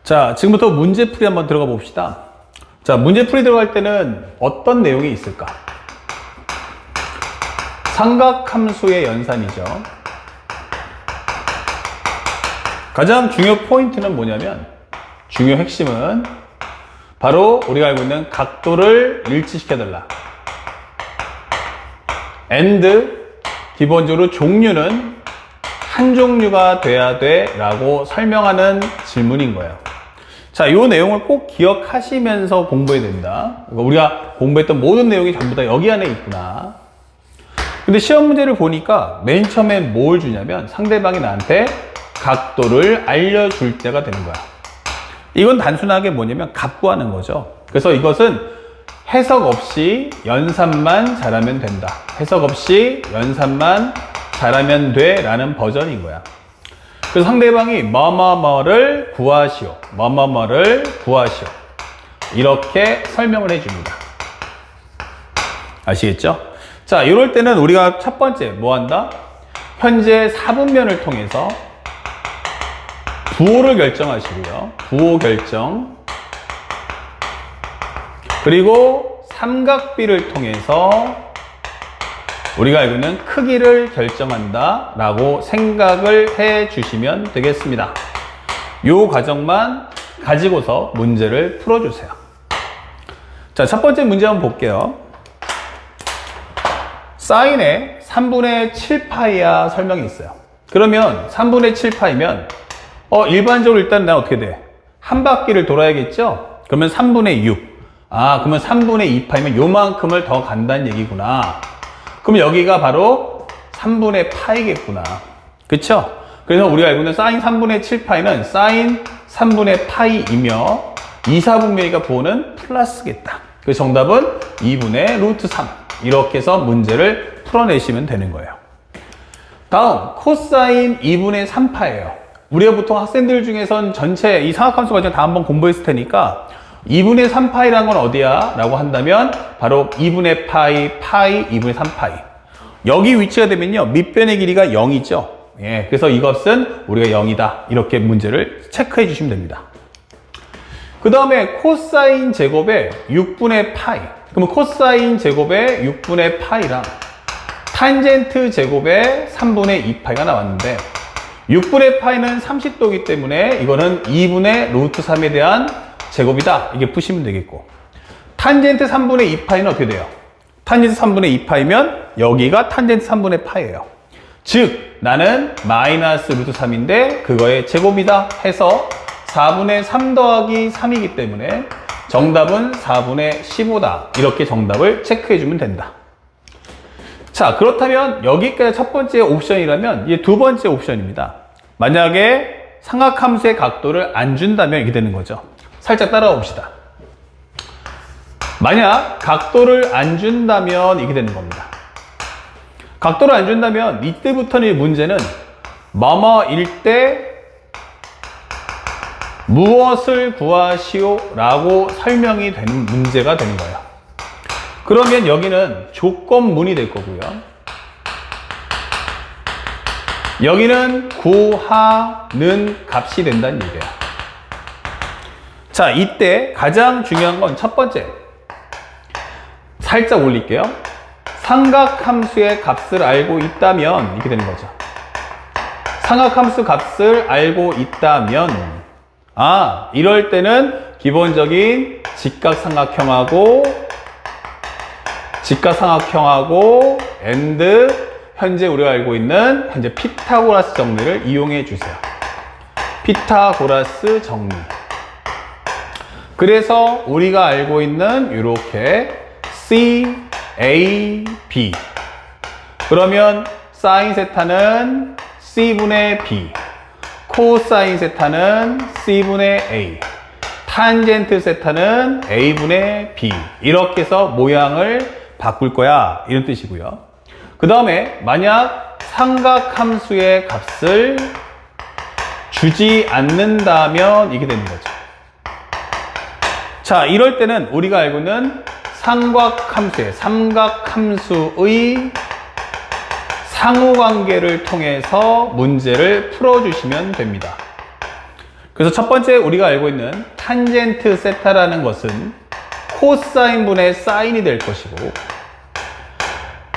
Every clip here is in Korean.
자, 지금부터 문제풀이 한번 들어가 봅시다. 자, 문제풀이 들어갈 때는 어떤 내용이 있을까? 삼각함수의 연산이죠. 가장 중요 포인트는 뭐냐면, 중요 핵심은 바로 우리가 알고 있는 각도를 일치시켜달라. and 기본적으로 종류는 한 종류가 돼야 돼 라고 설명하는 질문인 거예요. 자, 이 내용을 꼭 기억하시면서 공부해야 된다. 우리가 공부했던 모든 내용이 전부 다 여기 안에 있구나. 근데 시험 문제를 보니까 맨 처음에 뭘 주냐면 상대방이 나한테 각도를 알려줄 때가 되는 거야. 이건 단순하게 뭐냐면 각구하는 거죠. 그래서 이것은 해석 없이 연산만 잘하면 된다. 해석 없이 연산만 잘하면 돼 라는 버전인 거야. 그래서 상대방이 뭐뭐뭐를 구하시오, 뭐뭐뭐를 구하시오, 이렇게 설명을 해줍니다. 아시겠죠? 자, 이럴 때는 우리가 첫 번째 뭐 한다? 현재 사분면을 통해서 부호를 결정하시고요. 부호 결정. 그리고 삼각비를 통해서 우리가 알고 있는 크기를 결정한다 라고 생각을 해 주시면 되겠습니다. 이 과정만 가지고서 문제를 풀어주세요. 자, 첫 번째 문제 한번 볼게요. 사인에 3분의 7파이야 설명이 있어요. 그러면 3분의 7파이면 일반적으로 일단 난 어떻게 돼? 한 바퀴를 돌아야겠죠? 그러면 3분의 6. 아, 그러면 3분의 2파이면 요만큼을 더 간다는 얘기구나. 그럼 여기가 바로 3분의 파이겠구나. 그쵸? 그래서 우리가 알고 있는 사인 3분의 7파이는 사인 3분의 파이이며 2, 4분면이가 부호는 플러스겠다. 그래서 정답은 2분의 루트 3. 이렇게 해서 문제를 풀어내시면 되는 거예요. 다음, 코사인 2분의 3파예요. 우리가 보통 학생들 중에선 전체 이 삼각함수 과정 다 한번 공부했을 테니까 2분의 3파이라는 건 어디야? 라고 한다면 바로 2분의 파이, 파이, 2분의 3파이. 여기 위치가 되면요, 밑변의 길이가 0이죠. 예, 그래서 이것은 우리가 0이다. 이렇게 문제를 체크해 주시면 됩니다. 그 다음에 코사인 제곱에 6분의 파이. 그러면 코사인 제곱에 6분의 파이랑 탄젠트 제곱에 3분의 2파이가 나왔는데 6분의 파이는 30도이기 때문에 이거는 2분의 루트 3에 대한 제곱이다. 이게 푸시면 되겠고, 탄젠트 3분의 2파이는 어떻게 돼요? 탄젠트 3분의 2파이면 여기가 탄젠트 3분의 파이예요. 즉 나는 마이너스 루트 3인데 그거의 제곱이다 해서 4분의 3 더하기 3이기 때문에 정답은 4분의 15다. 이렇게 정답을 체크해 주면 된다. 자, 그렇다면 여기까지 첫 번째 옵션이라면 이게 두 번째 옵션입니다. 만약에 삼각함수의 각도를 안 준다면 이렇게 되는 거죠. 살짝 따라와 봅시다. 만약 각도를 안 준다면 이렇게 되는 겁니다. 각도를 안 준다면 이때부터는 이 문제는 뭐뭐일 때 무엇을 구하시오 라고 설명이 되는 문제가 되는 거예요. 그러면 여기는 조건문이 될 거고요. 여기는 구하는 값이 된다는 얘기예요. 자, 이때 가장 중요한 건 첫 번째, 살짝 올릴게요. 삼각함수의 값을 알고 있다면 이렇게 되는 거죠. 삼각함수 값을 알고 있다면, 이럴 때는 기본적인 직각삼각형하고 and 현재 우리가 알고 있는 현재 피타고라스 정리를 이용해 주세요. 피타고라스 정리. 그래서 우리가 알고 있는 이렇게 C, A, B. 그러면 사인 세타는 C분의 B, 코사인 세타는 C분의 A, 탄젠트 세타는 A분의 B. 이렇게 해서 모양을 바꿀 거야. 이런 뜻이고요. 그 다음에 만약 삼각함수의 값을 주지 않는다면 이게 되는 거죠. 자, 이럴 때는 우리가 알고 있는 삼각함수의 상호관계를 통해서 문제를 풀어주시면 됩니다. 그래서 첫 번째 우리가 알고 있는 탄젠트 세타라는 것은 코사인분의 사인이 될 것이고,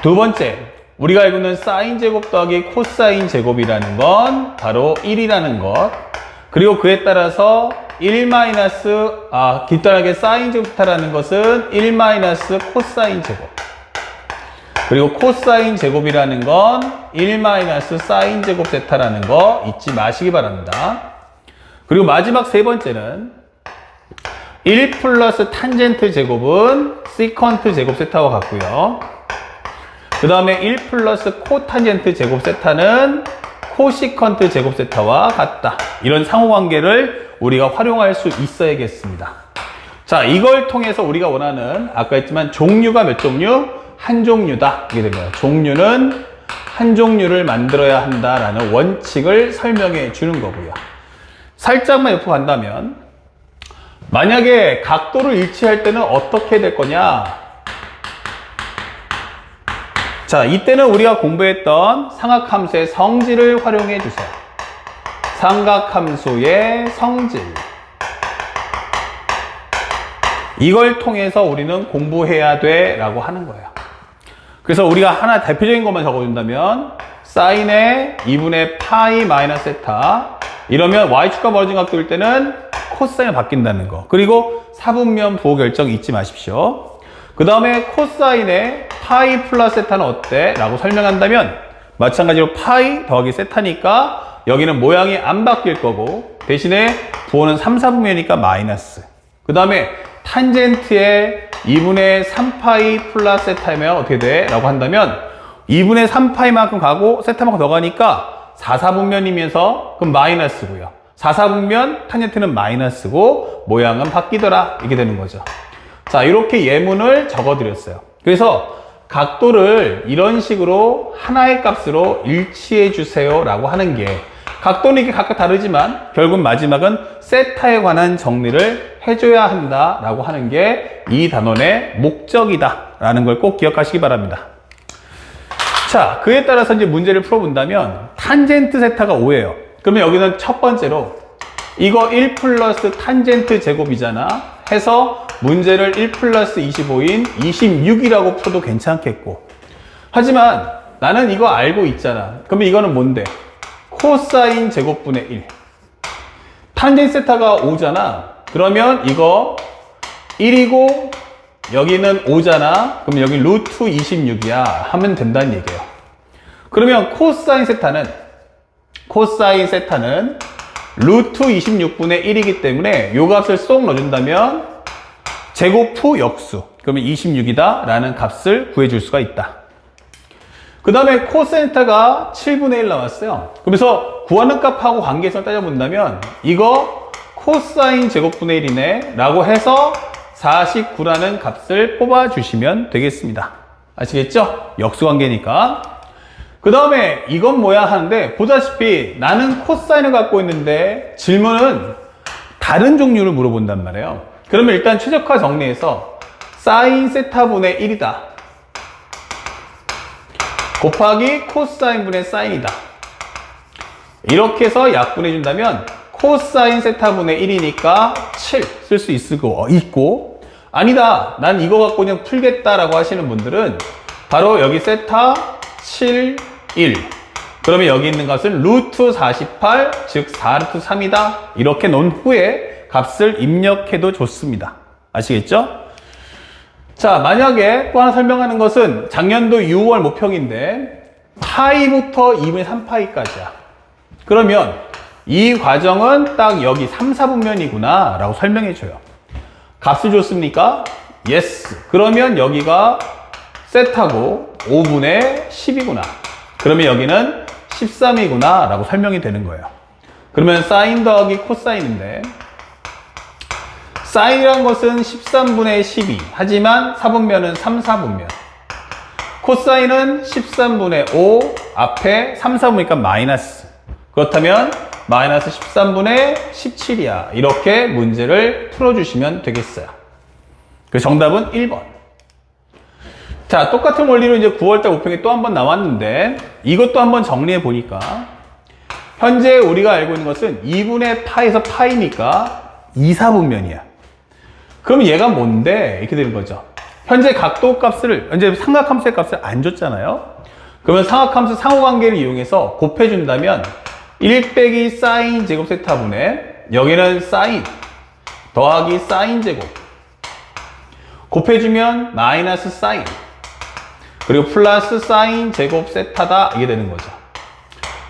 두 번째 우리가 알고 있는 사인 제곱 더하기 코사인 제곱이라는 건 바로 1이라는 것, 그리고 그에 따라서 뒷단하게 사인 제곱 세타라는 것은 1 코사인 제곱, 그리고 코사인 제곱이라는 건 1 사인 제곱 세타라는 거 잊지 마시기 바랍니다. 그리고 마지막 세 번째는 1 플러스 탄젠트 제곱은 시컨트 제곱 세타와 같고요. 그 다음에 1 플러스 코탄젠트 제곱 세타는 코시컨트 제곱 세타와 같다. 이런 상호관계를 우리가 활용할 수 있어야겠습니다. 자, 이걸 통해서 우리가 원하는, 아까 했지만 종류가 몇 종류? 한 종류다. 이게 된 거예요. 종류는 한 종류를 만들어야 한다라는 원칙을 설명해 주는 거고요. 살짝만 옆으로 간다면, 만약에 각도를 일치할 때는 어떻게 될 거냐? 자, 이때는 우리가 공부했던 삼각함수의 성질을 활용해 주세요. 삼각함수의 성질. 이걸 통해서 우리는 공부해야 돼 라고 하는 거예요. 그래서 우리가 하나 대표적인 것만 적어준다면, 사인의 2분의 파이 마이너스 세타, 이러면 y축과 멀어진 각도일 때는 코사인이 바뀐다는 거. 그리고 사분면 부호 결정 잊지 마십시오. 그 다음에 코사인의 파이 플러스 세타는 어때? 라고 설명한다면, 마찬가지로 파이 더하기 세타니까 여기는 모양이 안 바뀔 거고, 대신에 부호는 3, 4분면이니까 마이너스. 그 다음에 탄젠트의 2분의 3파이 플러스 세타면 어떻게 돼? 라고 한다면 2분의 3파이만큼 가고 세타만큼 더 가니까 4, 4분면이면서 그럼 마이너스고요. 4, 4분면 탄젠트는 마이너스고 모양은 바뀌더라. 이렇게 되는 거죠. 자, 이렇게 예문을 적어드렸어요. 그래서 각도를 이런 식으로 하나의 값으로 일치해 주세요 라고 하는 게, 각도는 이게 각각 다르지만 결국 마지막은 세타에 관한 정리를 해줘야 한다 라고 하는 게 이 단원의 목적이다 라는 걸 꼭 기억하시기 바랍니다. 자, 그에 따라서 이제 문제를 풀어본다면, 탄젠트 세타가 5예요. 그러면 여기는 첫 번째로 이거 1 플러스 탄젠트 제곱이잖아 해서 문제를 1 플러스 25인 26이라고 풀어도 괜찮겠고, 하지만 나는 이거 알고 있잖아. 그러면 이거는 뭔데? 코사인 제곱분의 1. 탄젠트 세타가 5잖아. 그러면 이거 1이고 여기는 5잖아. 그럼 여기 루트 26이야 하면 된다는 얘기예요. 그러면 코사인 세타는 루트 26분의 1이기 때문에 이 값을 쏙 넣어준다면 제곱 후 역수, 그러면 26이다 라는 값을 구해줄 수가 있다. 그 다음에 코사인 세타가 7분의 1 나왔어요. 그래서 구하는 값하고 관계성을 따져본다면 이거 코사인 제곱분의 1이네 라고 해서 49라는 값을 뽑아주시면 되겠습니다. 아시겠죠? 역수관계니까. 그 다음에 이건 뭐야 하는데, 보다시피 나는 코사인을 갖고 있는데 질문은 다른 종류를 물어본단 말이에요. 그러면 일단 최적화 정리해서 사인 세타분의 1이다 곱하기 코사인분의 사인이다 이렇게 해서 약분해 준다면 코사인 세타분의 1이니까 7 쓸 수 있고, 아니다 난 이거 갖고 그냥 풀겠다라고 하시는 분들은 바로 여기 세타 7, 1 그러면 여기 있는 값은 루트 48 즉 4루트 3이다 이렇게 놓은 후에 값을 입력해도 좋습니다. 아시겠죠? 자, 만약에 또 하나 설명하는 것은 작년도 6월 모평인데 파이부터 2분의 3파이까지야. 그러면 이 과정은 딱 여기 3, 4분면이구나 라고 설명해줘요. 값을 줬습니까? 예스. 그러면 여기가 세타고 5분의 10이구나. 그러면 여기는 13이구나 라고 설명이 되는 거예요. 그러면 사인 더하기 코사인인데, 사인이란 것은 13분의 12 하지만 4분면은 3, 4분면, 코사인은 13분의 5 앞에 3, 4분이니까 마이너스, 그렇다면 마이너스 13분의 17이야 이렇게 문제를 풀어주시면 되겠어요. 그 정답은 1번. 자, 똑같은 원리로 이제 9월달 모평이 또 한 번 나왔는데 이것도 한번 정리해 보니까 현재 우리가 알고 있는 것은 2분의 파에서 파이니까 2, 4분면이야. 그럼 얘가 뭔데? 이렇게 되는 거죠. 현재 각도 값을, 현재 삼각함수의 값을 안 줬잖아요. 그러면 삼각함수 상호관계를 이용해서 곱해준다면 1 빼기 사인 제곱 세타분의 여기는 사인 더하기 사인 제곱 곱해주면 마이너스 사인 그리고 플러스 사인 제곱 세타다 이게 되는 거죠.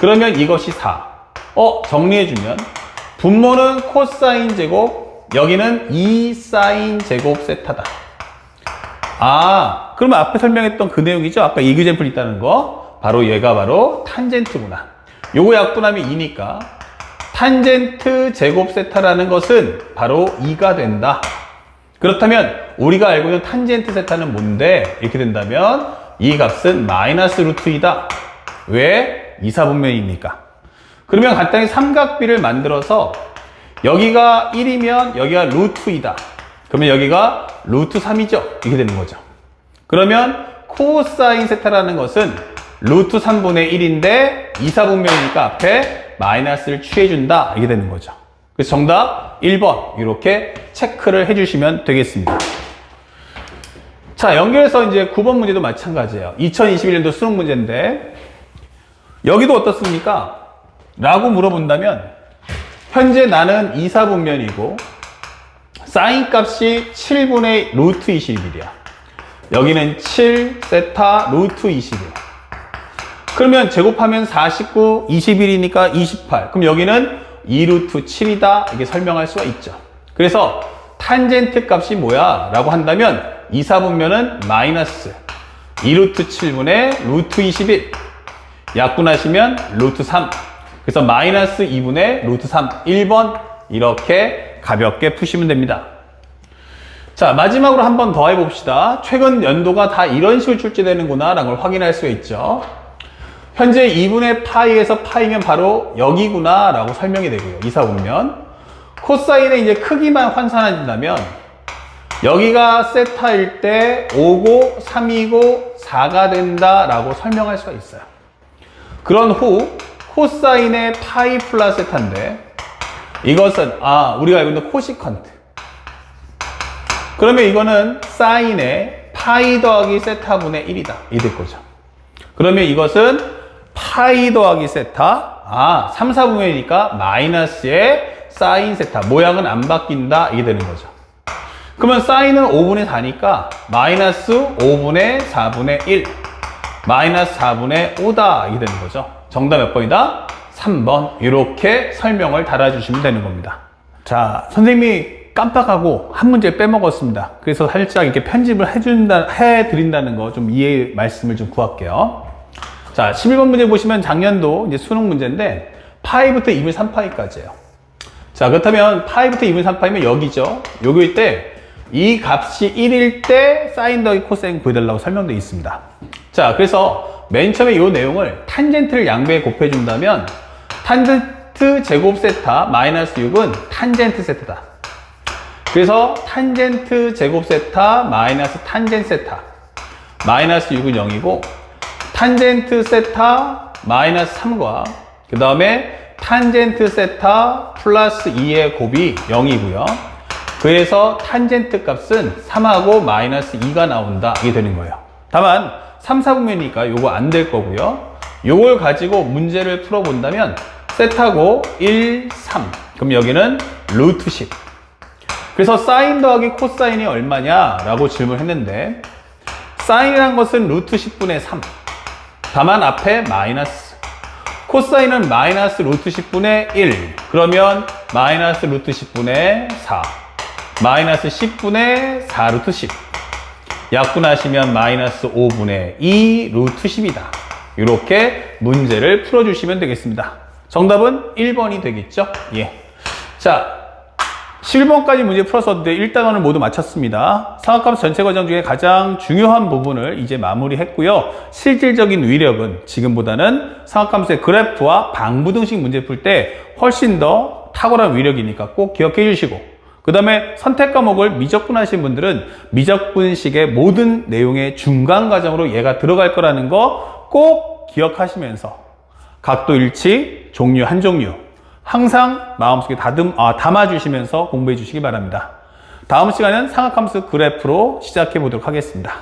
그러면 이것이 4. 정리해주면 분모는 코사인 제곱 여기는 2 사인 제곱 세타다. 그러면 앞에 설명했던 그 내용이죠. 아까 이그젠플 있다는 거. 바로 얘가 바로 탄젠트구나. 요거 약분하면 2니까 탄젠트 제곱 세타라는 것은 바로 2가 된다. 그렇다면 우리가 알고 있는 탄젠트 세타는 뭔데? 이렇게 된다면 이 값은 마이너스 루트 2다. 왜? 2, 4분면이니까. 그러면 간단히 삼각비를 만들어서 여기가 1이면 여기가 루트 2다. 그러면 여기가 루트 3이죠. 이렇게 되는 거죠. 그러면 코사인 세타라는 것은 루트 3분의 1인데 2, 4분면이니까 앞에 마이너스를 취해준다. 이게 되는 거죠. 그래서 정답 1번 이렇게 체크를 해주시면 되겠습니다. 자, 연결해서 이제 9번 문제도 마찬가지예요. 2021년도 수능 문제인데 여기도 어떻습니까? 라고 물어본다면 현재 나는 2, 4분면이고 사인 값이 7분의 루트 21이야. 여기는 7 세타 루트 21. 그러면 제곱하면 49, 21이니까 28. 그럼 여기는 2 루트 7이다. 이렇게 설명할 수가 있죠. 그래서 탄젠트 값이 뭐야? 라고 한다면 2, 4분면은 마이너스 2 루트 7분의 루트 21. 약분하시면 루트 3. 그래서 마이너스 2분의 루트 3. 1번 이렇게 가볍게 푸시면 됩니다. 자, 마지막으로 한 번 더 해봅시다. 최근 연도가 다 이런 식으로 출제되는구나 라는 걸 확인할 수가 있죠. 현재 2분의 파이에서 파이면 바로 여기구나 라고 설명이 되고요. 2, 4분면 코사인의 이제 크기만 환산한다면 여기가 세타일 때 5고 3이고 4가 된다 라고 설명할 수가 있어요. 그런 후 코사인의 파이 플러스 세타인데 이것은 우리가 알고 있는 코시컨트. 그러면 이거는 사인의 파이 더하기 세타분의 1이다. 이 될 거죠. 그러면 이것은 파이 더하기 세타 3, 4분면이니까 마이너스의 사인 세타. 모양은 안 바뀐다. 이게 되는 거죠. 그러면 사인은 5분의 4니까 마이너스 5분의 4분의 1 마이너스 4분의 5다. 이게 되는 거죠. 정답 몇 번이다? 3번. 이렇게 설명을 달아주시면 되는 겁니다. 자, 선생님이 깜빡하고 한 문제 빼먹었습니다. 그래서 살짝 이렇게 편집을 해드린다는 거 좀 이해 말씀을 좀 구할게요. 자, 11번 문제 보시면 작년도 이제 수능 문제인데 파이부터 2분의 3파이까지예요. 자, 그렇다면 파이부터 2분의 3파이면 여기죠. 여기일 때 이 값이 1일 때 사인 더하기 코사인 구해달라고 설명되어 있습니다. 자, 그래서 맨 처음에 이 내용을 탄젠트를 양배에 곱해준다면 탄젠트 제곱 세타 마이너스 6은 탄젠트 세타다. 그래서 탄젠트 제곱 세타 마이너스 탄젠트 세타 마이너스 6은 0이고 탄젠트 세타 마이너스 3과 그 다음에 탄젠트 세타 플러스 2의 곱이 0이고요. 그래서 탄젠트 값은 3하고 마이너스 2가 나온다. 이게 되는 거예요. 다만 3, 4분면이니까 요거 안 될 거고요. 요걸 가지고 문제를 풀어본다면 세타고 1, 3 그럼 여기는 루트 10. 그래서 사인 더하기 코사인이 얼마냐 라고 질문했는데 사인이란 것은 루트 10분의 3 다만 앞에 마이너스 코사인은 마이너스 루트 10분의 1 그러면 마이너스 루트 10분의 4 마이너스 10분의 4 루트 10 약분하시면 마이너스 5분의 2 루트 10이다. 이렇게 문제를 풀어주시면 되겠습니다. 정답은 1번이 되겠죠? 예. 자, 11번까지 문제 풀었었는데 1단원을 모두 마쳤습니다. 삼각함수 전체 과정 중에 가장 중요한 부분을 이제 마무리했고요. 실질적인 위력은 지금보다는 삼각함수의 그래프와 방부등식 문제 풀 때 훨씬 더 탁월한 위력이니까 꼭 기억해 주시고 그 다음에 선택 과목을 미적분 하신 분들은 미적분식의 모든 내용의 중간 과정으로 얘가 들어갈 거라는 거 꼭 기억하시면서 각도 일치, 종류 한 종류 항상 마음속에 담아주시면서 공부해 주시기 바랍니다. 다음 시간은 삼각함수 그래프로 시작해 보도록 하겠습니다.